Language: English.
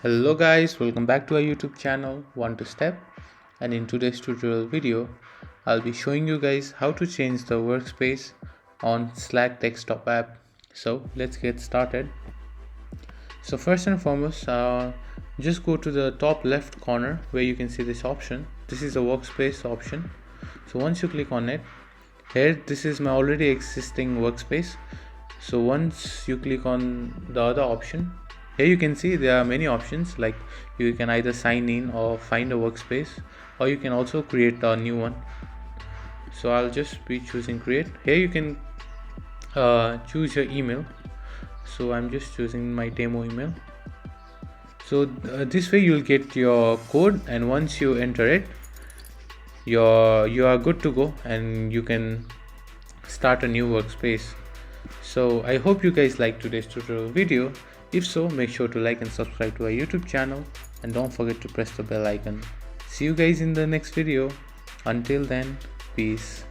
Hello guys, welcome back to our YouTube channel One to Step, and in today's tutorial video I'll be showing you guys how to change the workspace on Slack desktop app. So let's get started. So first and foremost, just go to the top left corner where you can see this option. This is the workspace option. So once you click on it, here this is my already existing workspace. So once you click on the other option, here you can see there are many options, like you can either sign in or find a workspace, or you can also create a new one. So I'll just be choosing create. Here you can choose your email. So I'm just choosing my demo email. So this way you'll get your code, and once you enter it, you are good to go and you can start a new workspace. So I hope you guys liked today's tutorial video. If so, make sure to like and subscribe to our YouTube channel, and don't forget to press the bell icon. See you guys in the next video. Until then, peace.